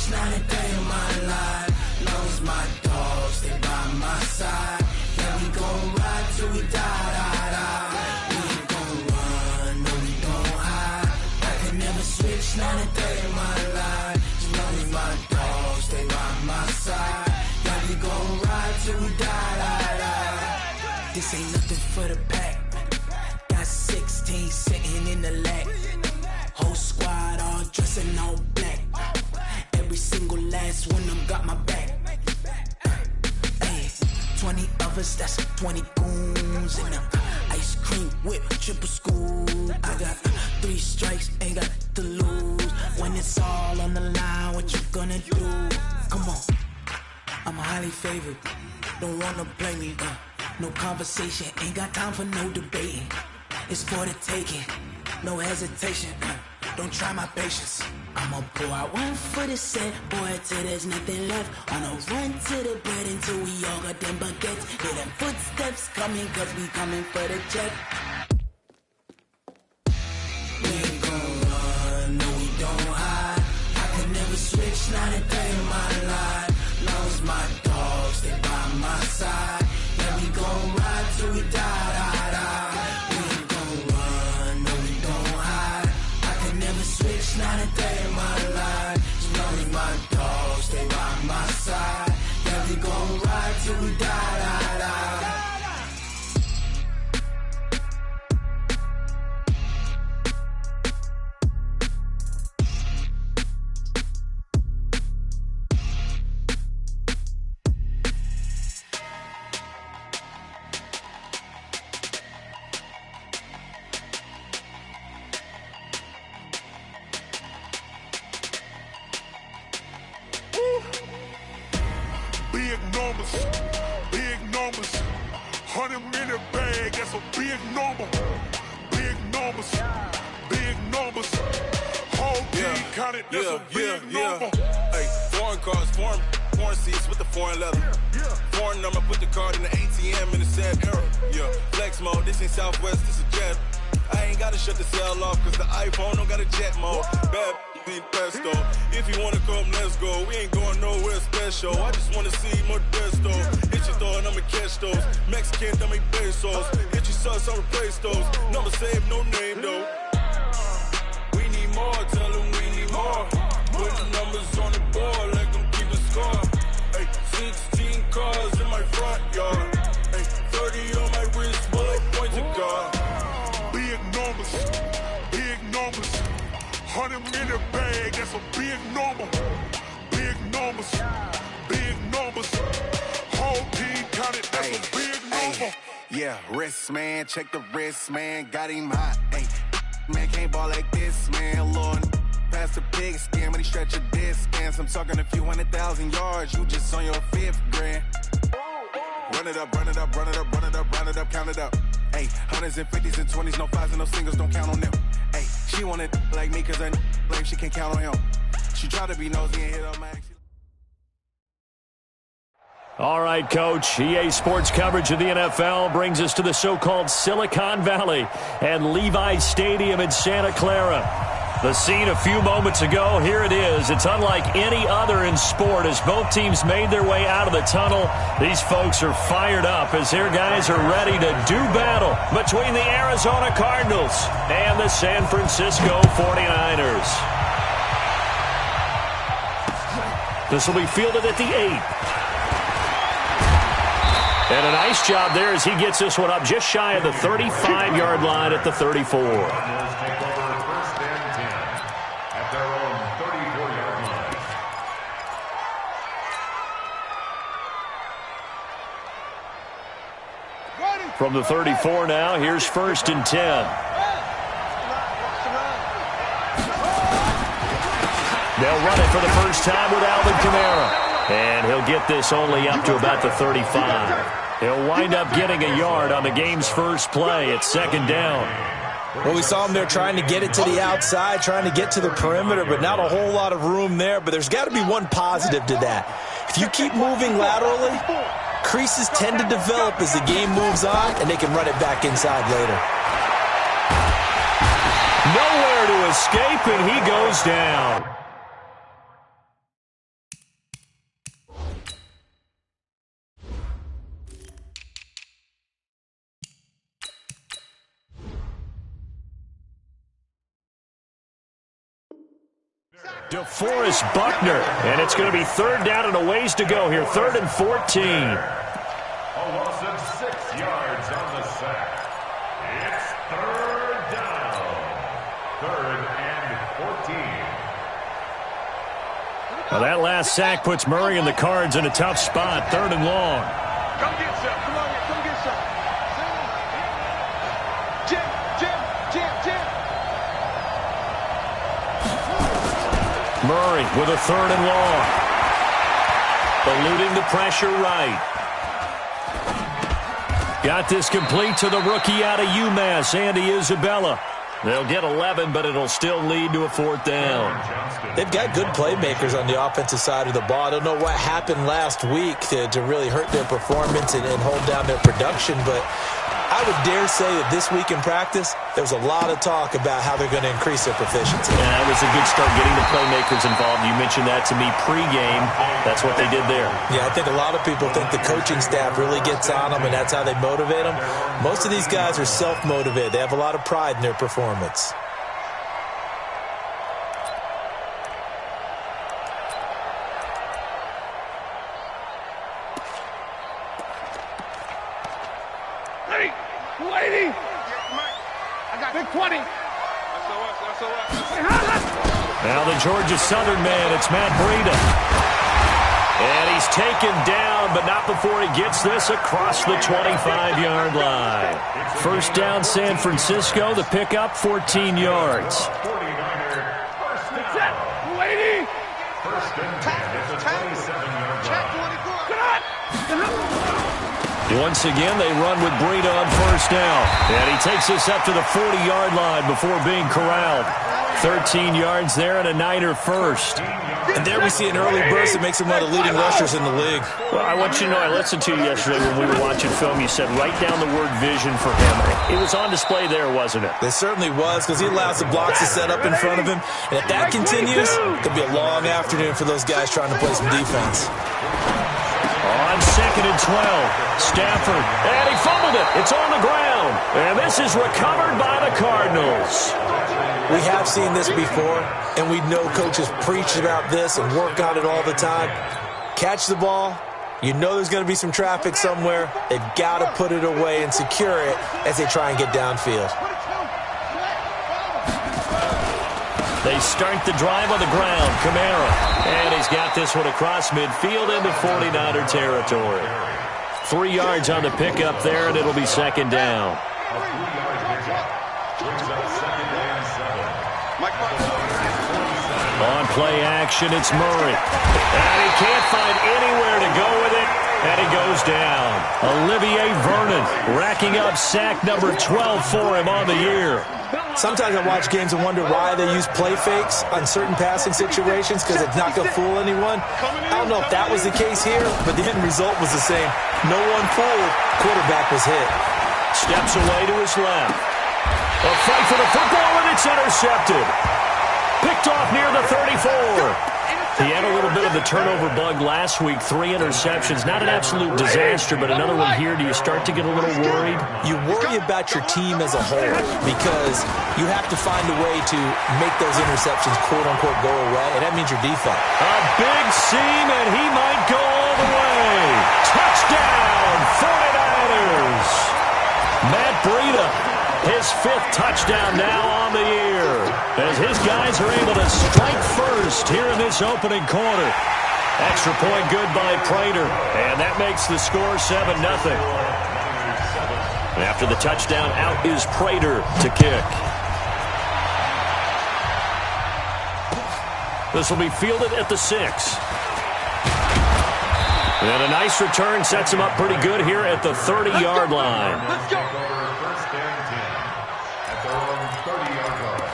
switch, not a day in my life. Long as my dogs, they by my side. Yeah, we gon' ride till we die. We ain't gon' run, no, we gon' hide. I can never switch, not a day in my life. As long as my dogs, they by my side. Yeah, we gon' ride till we die. This ain't nothing for the pack. Got 16 sitting in the lag. Whole squad all dressing all black. Every single last one of them got my back. Hey, 20 of us, that's 20 goons in them. Ice cream whip, triple scoop. I got 3 strikes, ain't got to lose. When it's all on the line, what you gonna do? Come on, I'm highly favored. Don't wanna play me, no conversation, ain't got time for no debating. It's for the taking, no hesitation. Don't try my patience. I'ma pull out one for the set, boy, till there's nothing left. On a run to the bread until we all got them baguettes. Hear them footsteps coming, cause we coming for the check. We ain't gon' run, no, we don't hide. I could never switch, not a day in my life. Long as my dogs, they by my side. Yeah, we gon' ride till we die. We ain't gon' run, no, we don't hide. I can never switch, not a day in my life. As long as my dogs, they by my side. Yeah, we gon' ride till we die. Big numbers, 100-minute bag, that's a big number. Big numbers, whole team counted, that's a big number. Hey, foreign cars, foreign seats with the foreign leather. Foreign number, put the card in the ATM in the sad era. Yeah, flex mode, this ain't Southwest, this is jet. I ain't gotta shut the cell off, cause the iPhone don't got a jet mode. Bad need pesto. If you wanna come, let's go. We ain't going nowhere special. I just wanna see Modesto. Hit your throw and I'ma catch those. Mexican, I make pesos. Hit your sauce, I'll replace those. Number saved, no name though. We need more, tell them we need more. Put the numbers on the board, let them keep a score. Hey, 16 cars in my front yard. Hey, 30 on my wrist, bullet points of God. Big numbers, 100-minute bag, that's a big number. Big numbers, whole team counted, that's a big number. Yeah, wrist man, check the wrist man, got him hot. Ay, man can't ball like this, man. Lord, past the pig skin when he stretch a distance. I'm talking a few 100,000 yards, you just on your 5th grand. Run it up, count it up. Ay, 100s and 50s and 20s, no 5s and no singles, don't count on them. Ay, she want it like me cause I blame she can't count on him. She try to be nosy and hit up my action. All right, Coach. EA Sports coverage of the NFL brings us to the so-called Silicon Valley and Levi's Stadium in Santa Clara. The scene a few moments ago, here it is. It's unlike any other in sport as both teams made their way out of the tunnel. These folks are fired up as their guys are ready to do battle between the Arizona Cardinals and the San Francisco 49ers. This will be fielded at the 8. And a nice job there as he gets this one up just shy of the 35-yard line at the 34. From the 34 now, here's 1st and 10. They'll run it for the first time with Alvin Kamara. And he'll get this only up to about the 35. He'll wind up getting a yard on the game's first play at 2nd down. Well, we saw him there trying to get it to the outside, trying to get to the perimeter, but not a whole lot of room there. But there's got to be one positive to that. If you keep moving laterally, creases tend to develop as the game moves on, and they can run it back inside later. Nowhere to escape, and he goes down. DeForest Buckner, and it's going to be third down and a ways to go here. 3rd and 14. A loss of 6 yards on the sack. It's 3rd down. 3rd and 14. Well, that last sack puts Murray and the Cards in a tough spot. 3rd and long. Come get some. Come on, come get some. Jim. Murray with a 3rd and long. Eluding the pressure right. Got this complete to the rookie out of UMass, Andy Isabella. They'll get 11, but it'll still lead to a 4th down. They've got good playmakers on the offensive side of the ball. I don't know what happened last week to really hurt their performance and hold down their production, but I would dare say that this week in practice, there was a lot of talk about how they're going to increase their proficiency. Yeah, that was a good start getting the playmakers involved. You mentioned that to me pregame. That's what they did there. Yeah, I think a lot of people think the coaching staff really gets on them, and that's how they motivate them. Most of these guys are self-motivated. They have a lot of pride in their performance. Lady! I got big 20. Now the Georgia Southern man, it's Matt Breida. And he's taken down, but not before he gets this across the 25-yard line. 1st down, San Francisco. The pickup, 14 yards. Lady! 1st and 10 at the 27-yard line. Once again, they run with Breida on 1st down. And he takes us up to the 40-yard line before being corralled. 13 yards there and a Niner first. And there we see an early burst that makes him one of the leading rushers in the league. Well, I want you to know, I listened to you yesterday when we were watching film. You said write down the word vision for him. It was on display there, wasn't it? It certainly was, because he allows the blocks to set up in front of him. And if that continues, it could be a long afternoon for those guys trying to play some defense. On 2nd and 12, Stafford, and he fumbled it. It's on the ground, and this is recovered by the Cardinals. We have seen this before, and we know coaches preach about this and work on it all the time. Catch the ball. You know there's going to be some traffic somewhere. They've got to put it away and secure it as they try and get downfield. They start the drive on the ground. Kamara, and he's got this one across midfield into 49er territory. 3 yards on the pickup there, and it'll be 2nd down. On play action, it's Murray. And he can't find anywhere to go with it, and he goes down. Olivier Vernon racking up sack number 12 for him on the year. Sometimes I watch games and wonder why they use play fakes on certain passing situations, because it's not going to fool anyone. I don't know if that was the case here, but the end result was the same. No one fooled. Quarterback was hit. Steps away to his left. A fight for the football, and it's intercepted. Picked off near the 34. He had a little bit of the turnover bug last week. 3 interceptions. Not an absolute disaster, but another one here. Do you start to get a little worried? You worry about your team as a whole because you have to find a way to make those interceptions, quote-unquote, go away, and that means your defense. A big seam, and he might go all the way. Touchdown, 49ers. Matt Breida, his 5th touchdown now on the year, as his guys are able to strike first here in this opening quarter. Extra point good by Prater, and that makes the score 7-0. After the touchdown, out is Prater to kick. This will be fielded at the 6. And a nice return sets him up pretty good here at the 30-yard line. Let's go. First and 10 at their own 30-yard line.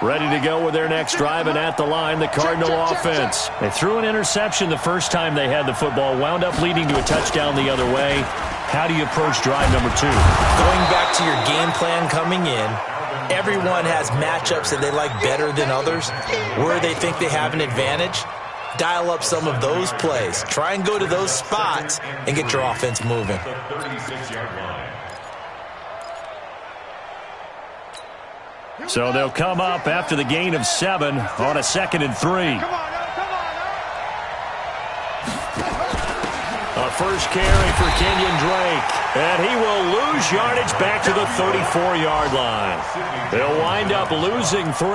Ready to go with their next drive, and at the line, the Cardinal offense. They threw an interception the first time they had the football, wound up leading to a touchdown the other way. How do you approach drive number 2? Going back to your game plan coming in, everyone has matchups that they like better than others. Where they think they have an advantage, dial up some of those plays. Try and go to those spots and get your offense moving. So they'll come up after the gain of 7 on a 2nd and 3. A first carry for Kenyon Drake. And he will lose yardage back to the 34-yard line. They'll wind up losing 3.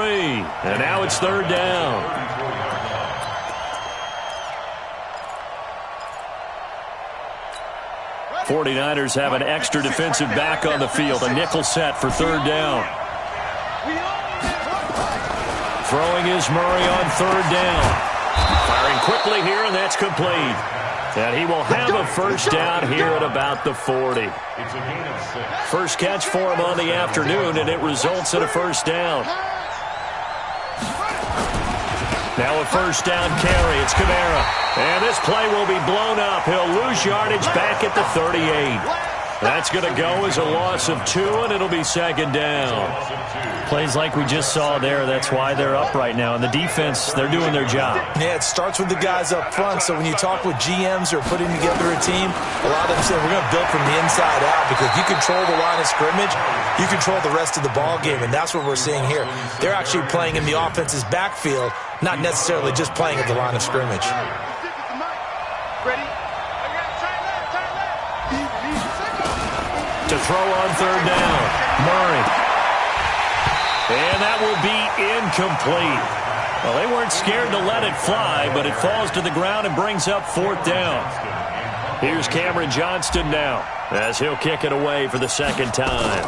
And now it's 3rd down. '49ers have an extra defensive back on the field. A nickel set for 3rd down. Throwing is Murray on 3rd down. Firing quickly here, and that's complete. And he will have a first down here at about the 40. First catch for him on the afternoon, and it results in a first down. Now a first down carry. It's Kamara. And this play will be blown up. He'll lose yardage back at the 38. That's going to go as a loss of 2, and it'll be 2nd down. Plays like we just saw there. That's why they're up right now. And the defense, they're doing their job. Yeah, it starts with the guys up front. So when you talk with GMs or putting together a team, a lot of them say we're going to build from the inside out, because you control the line of scrimmage, you control the rest of the ball game, and that's what we're seeing here. They're actually playing in the offense's backfield, not necessarily just playing at the line of scrimmage. To throw on 3rd down, Murray. And that will be incomplete. Well, they weren't scared to let it fly, but it falls to the ground and brings up 4th down. Here's Cameron Johnston now, as he'll kick it away for the 2nd time.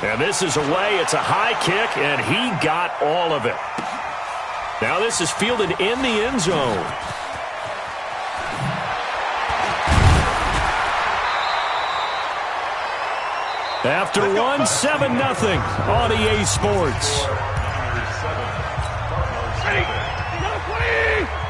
And this is away. It's a high kick, and he got all of it. Now this is fielded in the end zone. After 1, 7-0 on EA Sports.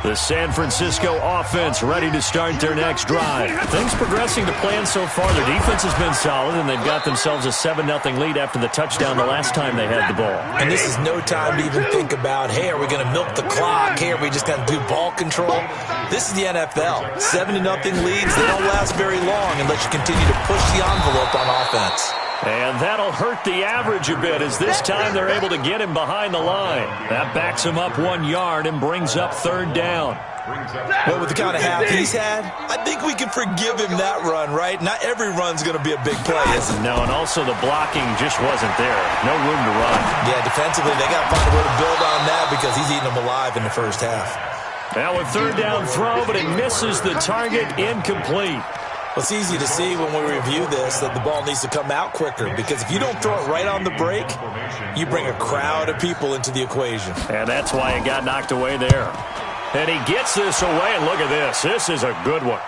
The San Francisco offense ready to start their next drive. Things progressing to plan so far. Their defense has been solid, and they've got themselves a 7-0 lead after the touchdown the last time they had the ball. And this is no time to even think about, hey, are we going to milk the clock? Hey, are we just going to do ball control? This is the NFL. 7-0 leads, they don't last very long unless you continue to push the envelope on offense. And that'll hurt the average a bit, as this time they're able to get him behind the line. That backs him up 1 yard and brings up 3rd down. Well, with the kind of half he's had, I think we can forgive him that run, right? Not every run's going to be a big play, is it? No, and also the blocking just wasn't there. No room to run. Yeah, defensively, they got to find a way to build on that, because he's eating them alive in the first half. Now a 3rd down throw, but it misses the target, incomplete. Well, it's easy to see when we review this that the ball needs to come out quicker, because if you don't throw it right on the break, you bring a crowd of people into the equation. And that's why it got knocked away there. And he gets this away, and look at this. This is a good one.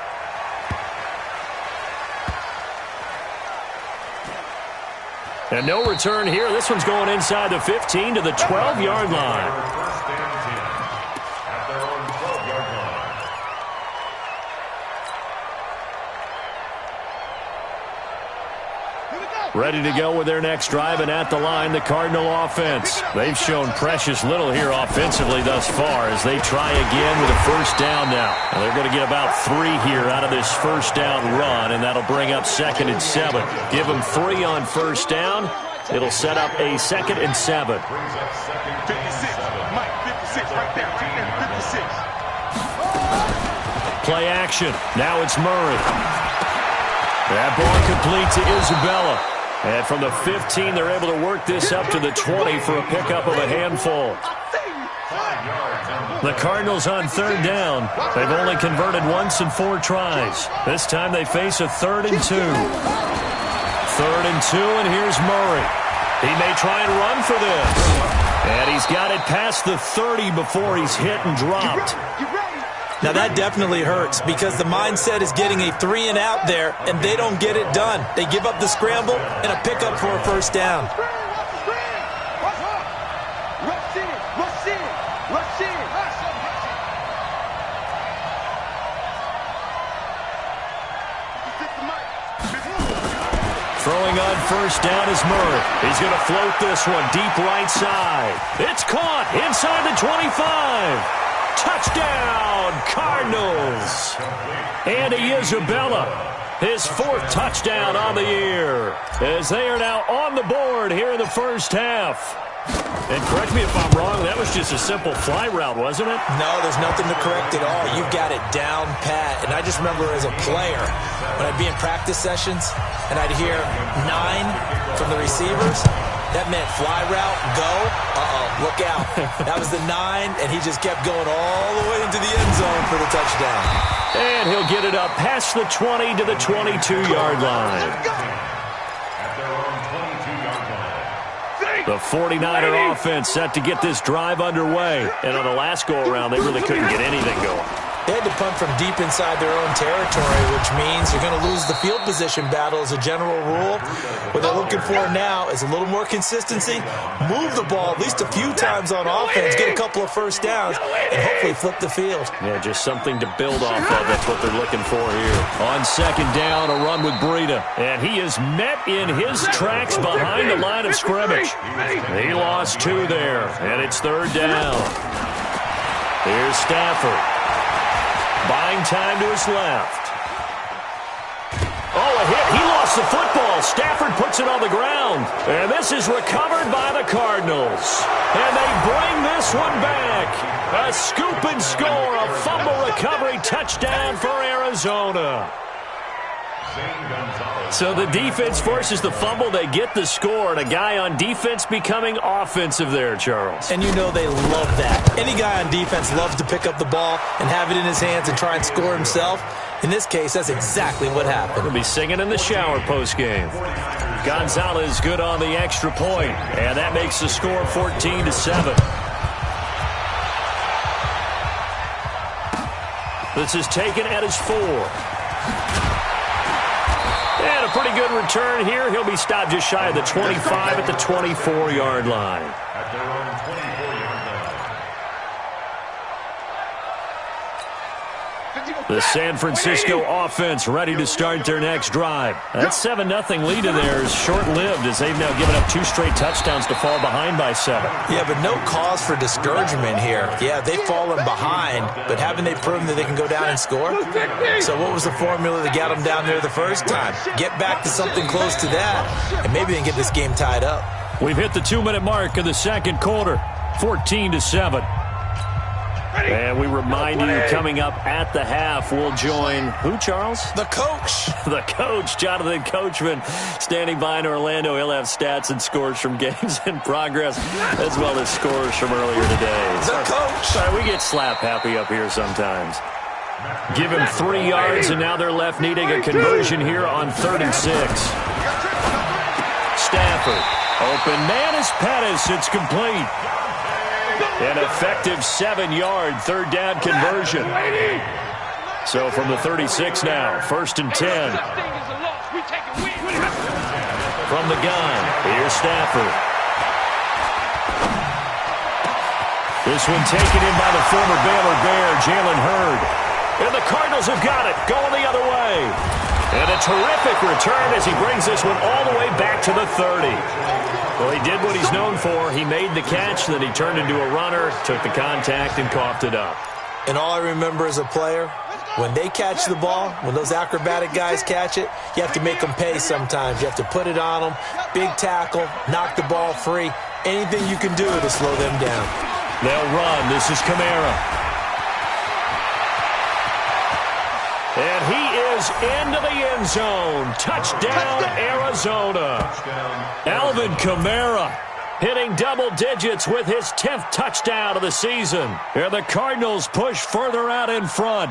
And no return here. This one's going inside the 15 to the 12-yard line. Ready to go with their next drive, and at the line, the Cardinal offense. They've shown precious little here offensively thus far as they try again with a first down now. And they're going to get about 3 here out of this first down run, and that'll bring up 2nd and 7. Give them 3 on first down. It'll set up a 2nd and 7. 56. Mike, 56 right there, 56. Play action. Now it's Murray. That ball complete to Isabella. And from the 15, they're able to work this up to the 20 for a pickup of a handful. The Cardinals on 3rd down. They've only converted once in 4 tries. This time they face a 3rd and 2. 3rd and 2, and here's Murray. He may try and run for this. And he's got it past the 30 before he's hit and dropped. Now, that definitely hurts, because the mindset is getting a 3 and out there, and they don't get it done. They give up the scramble and a pickup for a first down. Throwing on first down is Murray. He's going to float this one deep right side. It's caught inside the 25. Touchdown, Cardinals. Andy Isabella. His 4th touchdown on the year, as they are now on the board here in the first half. And correct me if I'm wrong, that was just a simple fly route, wasn't it? No, there's nothing to correct at all. You've got it down pat. And I just remember as a player, when I'd be in practice sessions and I'd hear 9 from the receivers, that meant fly route, go, look out. That was the 9, and he just kept going all the way into the end zone for the touchdown. And he'll get it up past the 20 to the 22-yard line. The 49er offense set to get this drive underway. And on the last go-around, they really couldn't get anything going. They had to punt from deep inside their own territory, which means you're going to lose the field position battle as a general rule. What they're looking for now is a little more consistency, move the ball at least a few times on offense, get a couple of first downs, and hopefully flip the field. Yeah, just something to build off of. That's what they're looking for here. On second down, a run with Breida. And he is met in his tracks behind the line of scrimmage. He lost 2 there, and it's 3rd down. Here's Stafford. Buying time to his left. Oh, a hit. He lost the football. Stafford puts it on the ground. And this is recovered by the Cardinals. And they bring this one back. A scoop and score. A fumble recovery touchdown for Arizona. So the defense forces the fumble. They get the score. And a guy on defense becoming offensive there, Charles. And you know they love that. Any guy on defense loves to pick up the ball and have it in his hands and try and score himself. In this case, that's exactly what happened. He'll be singing in the shower postgame. Gonzalez good on the extra point. And that makes the score 14-7. This is taken at his 4. And a pretty good return here. He'll be stopped just shy of the 25 at the 24-yard line. At their own 24-yard line. The San Francisco offense ready to start their next drive. That 7-0 lead in there is short-lived as they've now given up 2 straight touchdowns to fall behind by 7. Yeah, but no cause for discouragement here. Yeah, they've fallen behind, but haven't they proven that they can go down and score? So what was the formula that got them down there the first time? Get back to something close to that, and maybe they can get this game tied up. We've hit the 2-minute mark of the second quarter, 14-7. And we remind you, coming up at the half, we'll join who, Charles? The coach. The coach, Jonathan Coachman, standing by in Orlando. He'll have stats and scores from games in progress, as well as scores from earlier today. The coach. Sorry, we get slap happy up here sometimes. Give him 3 yards, and now they're left needing a conversion here on 3rd and 6. Stafford, open man is Pettis. It's complete. An effective 7-yard 3rd down conversion. So from the 36 now, 1st and 10. From the gun, here's Stafford. This one taken in by the former Baylor Bear, Jalen Hurd. And the Cardinals have got it, going the other way. And a terrific return as he brings this one all the way back to the 30. Well, he did what he's known for. He made the catch, then he turned into a runner, took the contact, and coughed it up. And all I remember as a player, when they catch the ball, when those acrobatic guys catch it, you have to make them pay sometimes. You have to put it on them, big tackle, knock the ball free. Anything you can do to slow them down. They'll run. This is Kamara. And he is into the end zone. Touchdown, Arizona. Alvin Kamara hitting double digits with his 10th touchdown of the season. And the Cardinals push further out in front.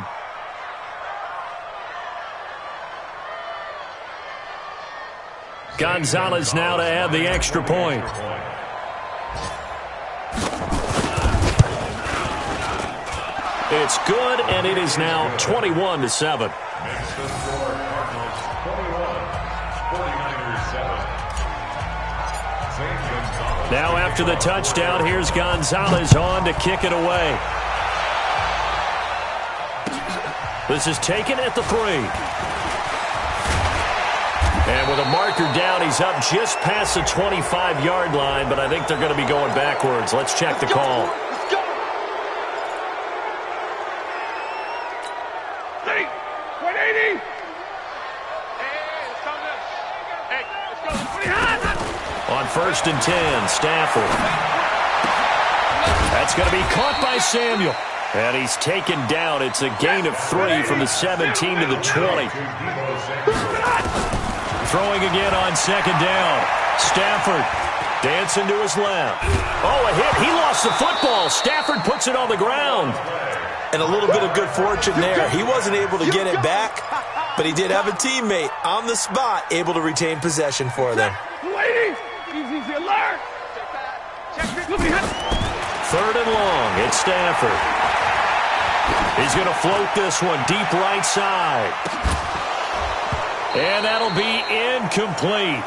Gonzalez now to add the extra point. It's good, and it is now 21-7. Now after the touchdown, here's Gonzalez on to kick it away. This is taken at the 3. And with a marker down, he's up just past the 25-yard line, but I think they're going to be going backwards. Let's check the call. On 1st and 10, Stafford. That's going to be caught by Samuel. And he's taken down. It's a gain of 3 from the 17 to the 20. Throwing again on 2nd down. Stafford dancing to his left. Oh, a hit. He lost the football. Stafford puts it on the ground. And a little bit of good fortune there. He wasn't able to get it back, but he did have a teammate on the spot able to retain possession for them. 3rd and long. It's Stafford. He's going to float this one deep right side. And that'll be incomplete.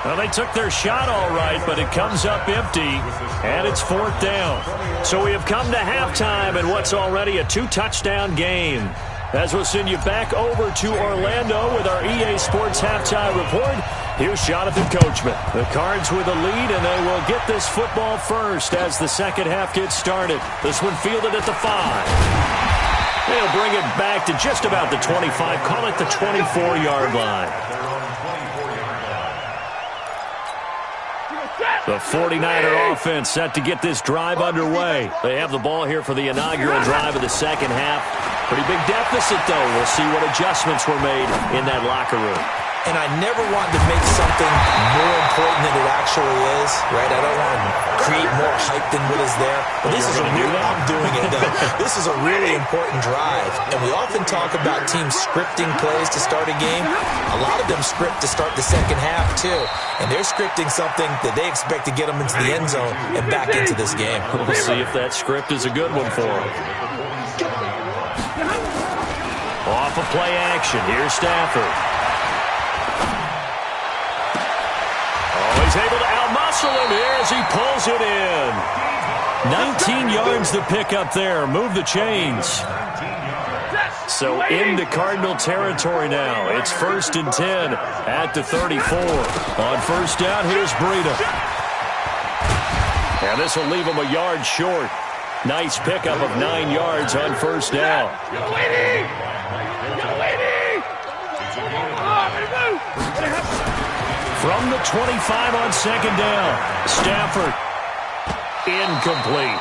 Well, they took their shot all right, but it comes up empty, and it's 4th down. So we have come to halftime in what's already a 2-touchdown game. As we'll send you back over to Orlando with our EA Sports Halftime Report, here's Jonathan Coachman. The Cards with a lead, and they will get this football first as the second half gets started. This one fielded at the 5. They'll bring it back to just about the 25, call it the 24-yard line. The 49er offense set to get this drive underway. They have the ball here for the inaugural drive of the second half. Pretty big deficit, though. We'll see what adjustments were made in that locker room. And I never want to make something more important than it actually is, right? I don't want to create more hype than what is there. But this is a real, I'm doing it, though. This is a really important drive. And we often talk about teams scripting plays to start a game. A lot of them script to start the second half, too. And they're scripting something that they expect to get them into the end zone and back into this game. We'll see if that script is a good one for them. Off of play action, here's Stafford. He's able to outmuscle him here as he pulls it in. 19 yards to pick up there. Move the chains. So into Cardinal territory now. It's 1st and 10 at the 34. On 1st down, here's Breida. And this will leave him a yard short. Nice pickup of 9 yards on 1st down. From the 25 on 2nd down, Stafford, incomplete.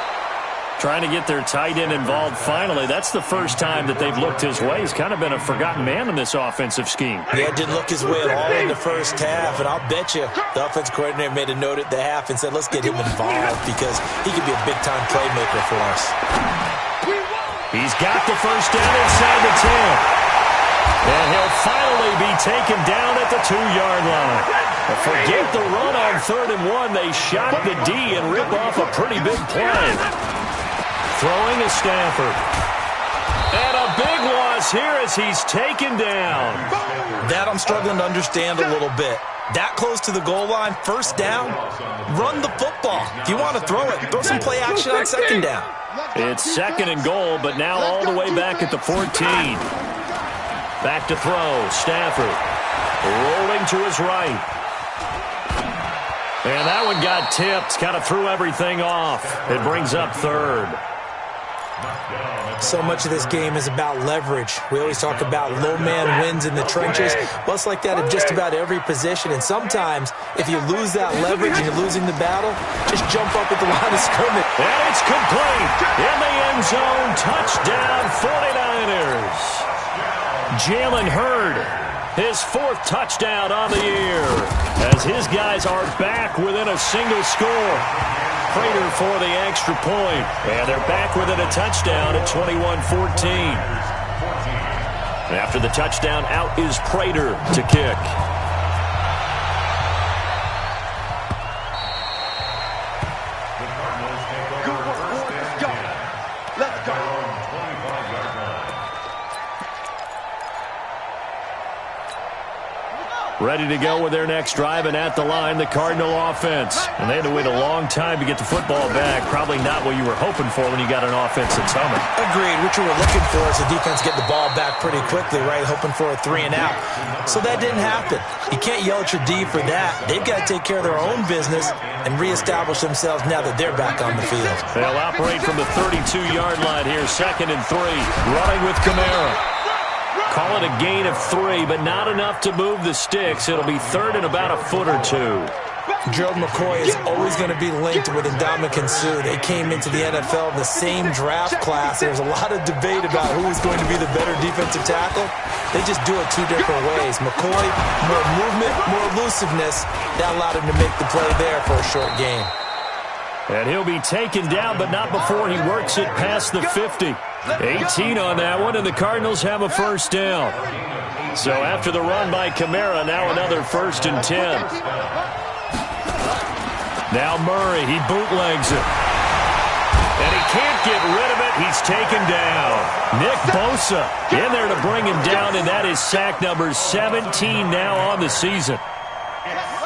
Trying to get their tight end involved finally. That's the first time that they've looked his way. He's kind of been a forgotten man in this offensive scheme. Yeah, didn't look his way at all in the first half, and I'll bet you the offense coordinator made a note at the half and said, let's get him involved because he could be a big-time playmaker for us. He's got the first down inside the 10. And he'll finally be taken down at the 2-yard line. Forget the run on 3rd and 1. They shot the D and rip off a pretty big play. Throwing is Stafford. And a big loss here as he's taken down. That I'm struggling to understand a little bit. That close to the goal line, 1st down, run the football. If you want to throw it, throw some play action on 2nd down. It's 2nd and goal, but now all the way back at the 14. Back to throw, Stafford. Rolling to his right. And that one got tipped, kind of threw everything off. It brings up 3rd. So much of this game is about leverage. We always talk about low man wins in the trenches. Well, it's like that in just about every position. And sometimes, if you lose that leverage and you're losing the battle, just jump up at the line of scrimmage. And it's complete. In the end zone, touchdown 49ers. Jalen Hurd, his 4th touchdown on the year, as his guys are back within a single score. Prater for the extra point, and they're back within a touchdown at 21-14. After the touchdown, out is Prater to kick. Ready to go with their next drive, and at the line, the Cardinal offense. And they had to wait a long time to get the football back. Probably not what you were hoping for when you got an offense that's humming. Agreed. What you were looking for is the defense get the ball back pretty quickly, right? Hoping for a 3 and out. So that didn't happen. You can't yell at your D for that. They've got to take care of their own business and reestablish themselves now that they're back on the field. They'll operate from the 32-yard line here, 2nd and 3. Running with Kamara. Call it a gain of 3, but not enough to move the sticks. It'll be third and about a foot or two. Gerald McCoy is always going to be linked with Ndamukong Suh. They came into the NFL in the same draft class. There's a lot of debate about who is going to be the better defensive tackle. They just do it two different ways. McCoy, more movement, more elusiveness. That allowed him to make the play there for a short gain. And he'll be taken down, but not before he works it past the 50. 18 on that one, and the Cardinals have a first down. So after the run by Kamara, now another 1st and 10. Now Murray, he bootlegs it. And he can't get rid of it. He's taken down. Nick Bosa in there to bring him down, and that is sack number 17 now on the season.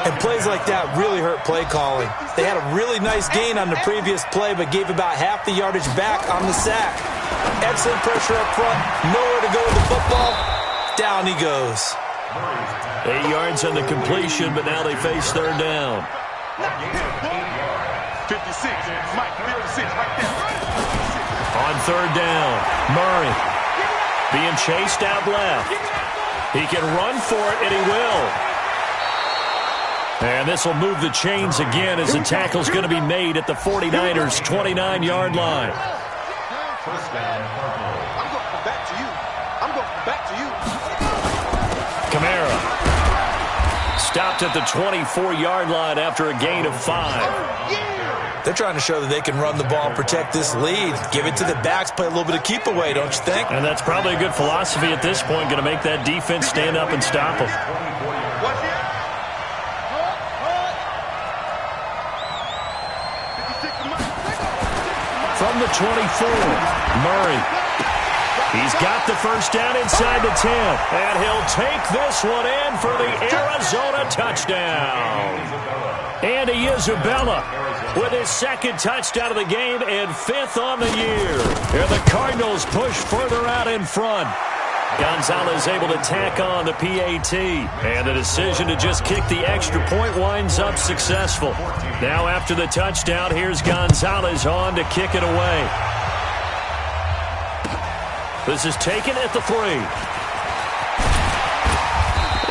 And plays like that really hurt play calling. They had a really nice gain on the previous play, but gave about half the yardage back on the sack. Excellent pressure up front. Nowhere to go with the football. Down he goes. 8 yards on the completion, but now they face third down. 56, Mike, 56, right there. On third down, Murray being chased out left. He can run for it, and he will. And this will move the chains again as the tackle's going to be made at the 49ers' 29-yard line. First down, I'm going back to you. I'm going back to you. Kamara stopped at the 24-yard line after a gain of 5. They're trying to show that they can run the ball, protect this lead, give it to the backs, play a little bit of keep away, don't you think? And that's probably a good philosophy at this point, going to make that defense stand up and stop them. From the 24, Murray. He's got the first down inside the 10. And he'll take this one in for the Arizona touchdown. Andy Isabella with his second touchdown of the game and 5th on the year. And the Cardinals push further out in front. Gonzalez able to tack on the PAT. And the decision to just kick the extra point winds up successful. Now after the touchdown, here's Gonzalez on to kick it away. This is taken at the 3.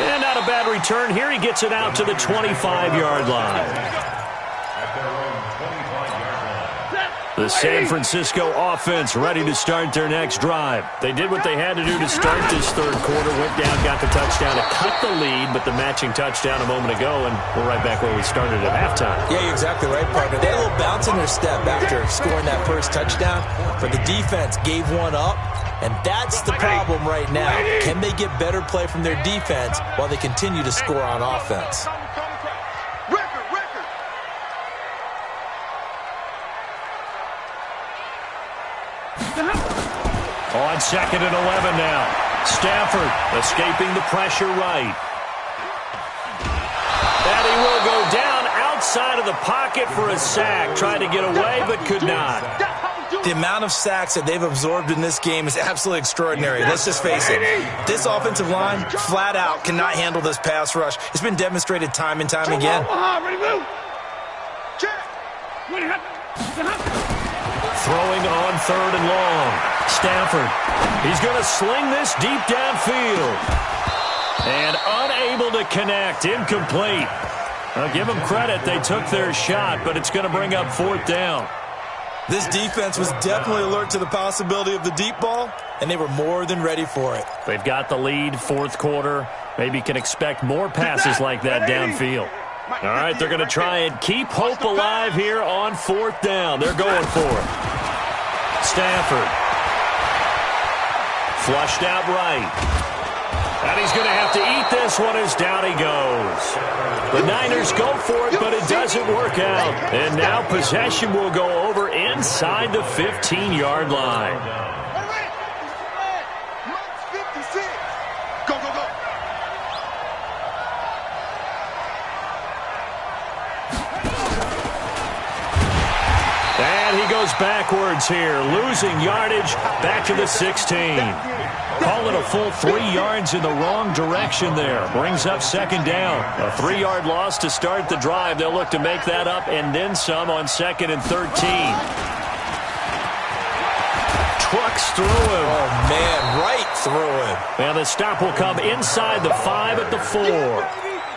And not a bad return here. He gets it out to the 25-yard line. The San Francisco offense ready to start their next drive. They did what they had to do to start this third quarter. Went down, got the touchdown to cut the lead, but the matching touchdown a moment ago, and we're right back where we started at halftime. Yeah, you're exactly right, partner. They had a little bounce in their step after scoring that first touchdown, but the defense gave one up, and that's the problem right now. Can they get better play from their defense while they continue to score on offense? On 2nd and 11 now. Stafford escaping the pressure right. And he will go down outside of the pocket for a sack. Tried to get away, but could not. The amount of sacks that they've absorbed in this game is absolutely extraordinary. Let's just face it. This offensive line, flat out, cannot handle this pass rush. It's been demonstrated time and time again. Throwing on 3rd and long. Stafford. He's going to sling this deep downfield. And unable to connect. Incomplete. I'll give them credit. They took their shot, but it's going to bring up 4th down. This defense was definitely alert to the possibility of the deep ball, and they were more than ready for it. They've got the lead, 4th quarter. Maybe can expect more passes like that downfield. All right, they're going to try and keep hope alive here on 4th down. They're going for it. Stafford. Flushed out right. And he's going to have to eat this one as down he goes. The Niners go for it, but it doesn't work out. And now possession will go over inside the 15-yard line. Go, go, go. And he goes backwards here, losing yardage back to the 16. Call it a full 3 yards in the wrong direction there. Brings up 2nd down. A 3-yard loss to start the drive. They'll look to make that up and then some on 2nd and 13. Trucks through him. Oh, man, right through him. And the stop will come inside the 5 at the 4.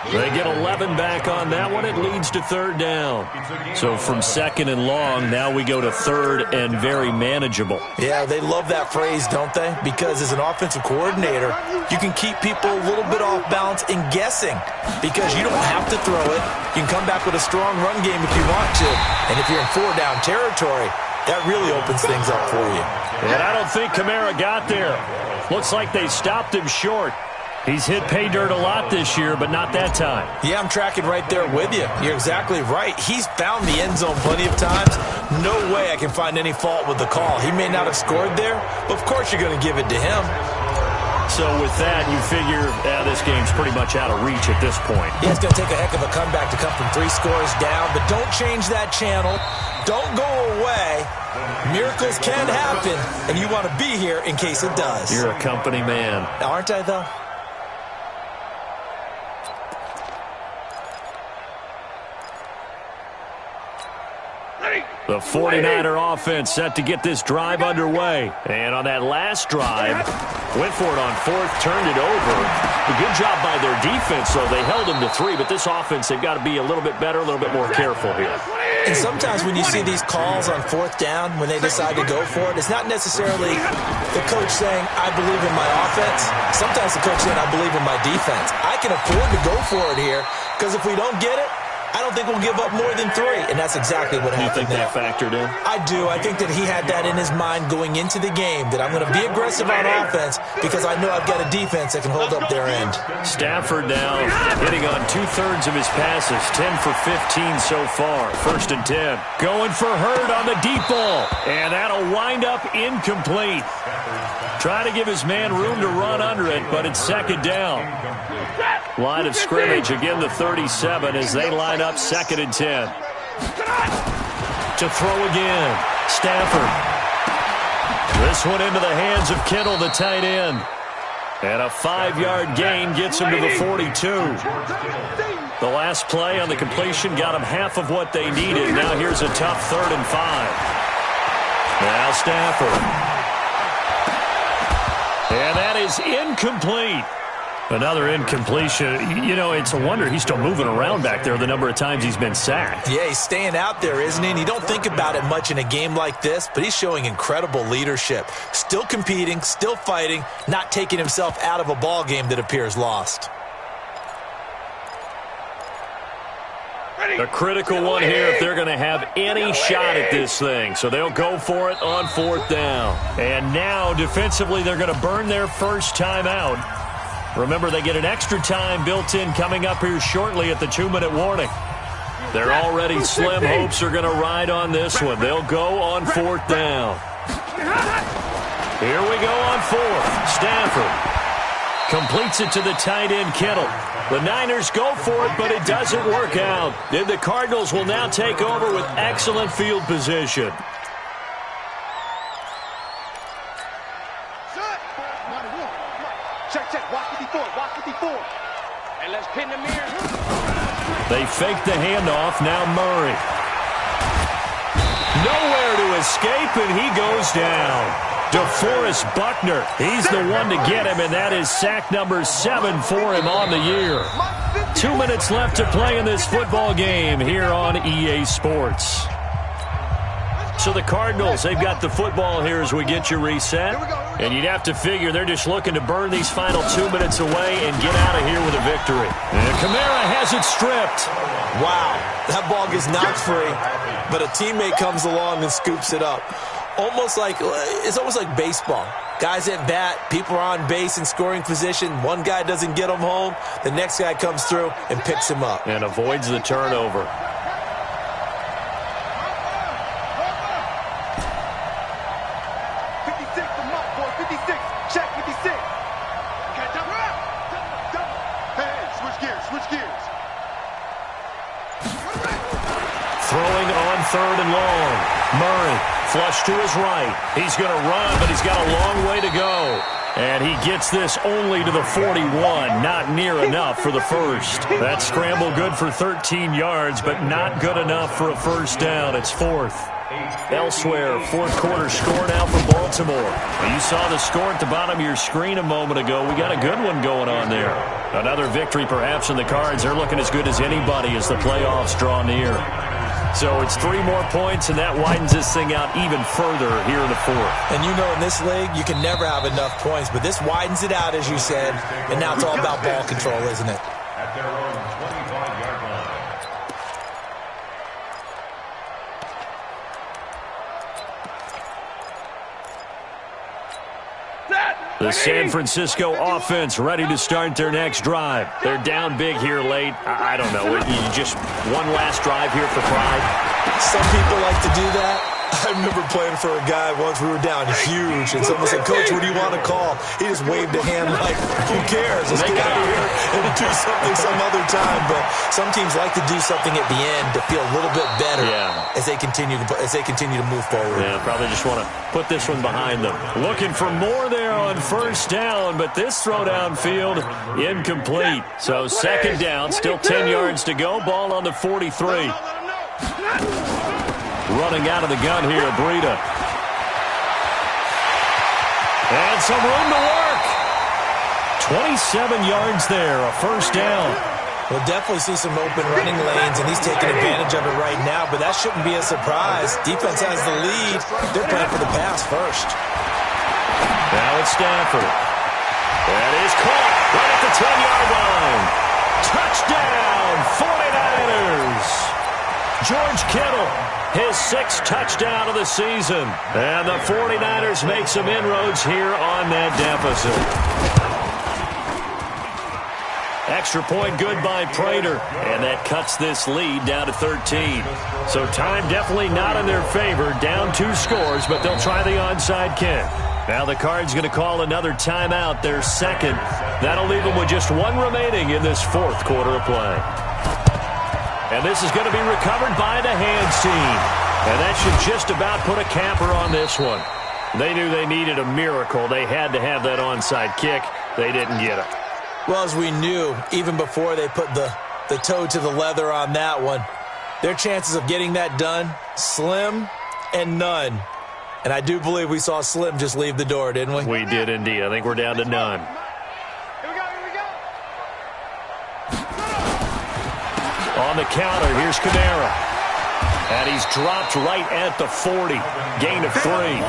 They get 11 back on that one. It leads to third down. So from second and long, now we go to third and very manageable. Yeah, they love that phrase, don't they? Because as an offensive coordinator, you can keep people a little bit off balance and guessing because you don't have to throw it. You can come back with a strong run game if you want to. And if you're in 4-down territory, that really opens things up for you. And I don't think Kamara got there. Looks like they stopped him short. He's hit pay dirt a lot this year, but not that time. Yeah, I'm tracking right there with you. You're exactly right. He's found the end zone plenty of times. No way I can find any fault with the call. He may not have scored there, but of course you're going to give it to him. So with that, you figure this game's pretty much out of reach at this point. Yeah, it's going to take a heck of a comeback to come from 3 scores down, but don't change that channel. Don't go away. Miracles can happen, and you want to be here in case it does. You're a company man. Aren't I, though? The 49er offense set to get this drive underway. And on that last drive, went for it on 4th, turned it over. A good job by their defense, though. They held them to 3, but this offense, they've got to be a little bit better, a little bit more careful here. And sometimes when you see these calls on 4th down, when they decide to go for it, it's not necessarily the coach saying, I believe in my offense. Sometimes the coach saying, I believe in my defense. I can afford to go for it here, because if we don't get it, I don't think we'll give up more than 3, and that's exactly what happened there. You think that factored in? I do. I think that he had that in his mind going into the game, that I'm going to be aggressive on offense because I know I've got a defense that can hold up their end. Stafford now hitting on 2/3 of his passes, 10 for 15 so far. 1st and 10. Going for Hurd on the deep ball, and that'll wind up incomplete. Trying to give his man room to run under it, but it's 2nd down. Line of scrimmage, again the 37 as they line up 2nd and 10. To throw again, Stafford. This one into the hands of Kittle, the tight end. And a 5-yard gain gets him to the 42. The last play on the completion got him half of what they needed. Now here's a tough 3rd and 5. Now Stafford. And that is incomplete. Another incompletion. You know, it's a wonder he's still moving around back there the number of times he's been sacked. Yeah, he's staying out there, isn't he? And you don't think about it much in a game like this, but he's showing incredible leadership. Still competing, still fighting, not taking himself out of a ball game that appears lost. A critical one here if they're going to have any shot at this thing. So they'll go for it on 4th down. And now, defensively, they're going to burn their first timeout. Remember, they get an extra time built in coming up here shortly at the 2-minute warning. Their already slim hopes are going to ride on this one. They'll go on 4th down. Here we go on 4th. Stafford completes it to the tight end, Kittle. The Niners go for it, but it doesn't work out. And the Cardinals will now take over with excellent field position. They fake the handoff. Now Murray. Nowhere to escape, and he goes down. DeForest Buckner, he's the one to get him, and that is sack number 7 for him on the year. 2 minutes left to play in this football game here on EA Sports. So the Cardinals, they've got the football here as we get you reset. And you'd have to figure they're just looking to burn these final 2 minutes away and get out of here with a victory. And Kamara has it stripped. Wow, that ball gets knocked free, but a teammate comes along and scoops it up. It's almost like baseball. Guys at bat, people are on base in scoring position. One guy doesn't get him home. The next guy comes through and picks him up. And avoids the turnover. Throwing on 3rd and long. Murray, flush to his right. He's going to run, but he's got a long way to go. And he gets this only to the 41. Not near enough for the first. That scramble good for 13 yards, but not good enough for a first down. It's 4th. Elsewhere, fourth quarter score now for Baltimore. You saw the score at the bottom of your screen a moment ago. We got a good one going on there. Another victory perhaps in the cards. They're looking as good as anybody as the playoffs draw near. So it's 3 more points, and that widens this thing out even further here in the fourth. And you know in this league, you can never have enough points, but this widens it out, as you said, and now it's all about ball control, isn't it? At their own 25-yard line. The San Francisco offense ready to start their next drive. They're down big here late. I don't know. You just one last drive here for pride. Some people like to do that. I remember playing for a guy once. We were down huge, and someone said, "Coach, what do you want to call?" He just waved a hand like, "Who cares? Let's get out of here and do something some other time." But some teams like to do something at the end to feel a little bit better as they continue to move forward. Yeah, probably just want to put this one behind them. Looking for more there on first down, but this throw downfield incomplete. So second down, still 10 yards to go. Ball on the 43. Running out of the gun here, Breida. And some room to work. 27 yards there, a first down. We'll definitely see some open running lanes, and he's taking advantage of it right now, but that shouldn't be a surprise. Defense has the lead. They're playing for the pass first. Now it's Stafford. That is caught right at the 10-yard line. Touchdown, 49ers. George Kittle, his 6th touchdown of the season. And the 49ers make some inroads here on that deficit. Extra point good by Prater, and that cuts this lead down to 13. So time definitely not in their favor. Down 2 scores, but they'll try the onside kick. Now the Cards going to call another timeout, their second. That'll leave them with just 1 remaining in this fourth quarter of play. And this is going to be recovered by the hands team. And that should just about put a capper on this one. They knew they needed a miracle. They had to have that onside kick. They didn't get it. Well, as we knew, even before they put the toe to the leather on that one, their chances of getting that done, slim and none. And I do believe we saw Slim just leave the door, didn't we? We did indeed. I think we're down to none. On the counter, here's Kamara. And he's dropped right at the 40. Gain of 3.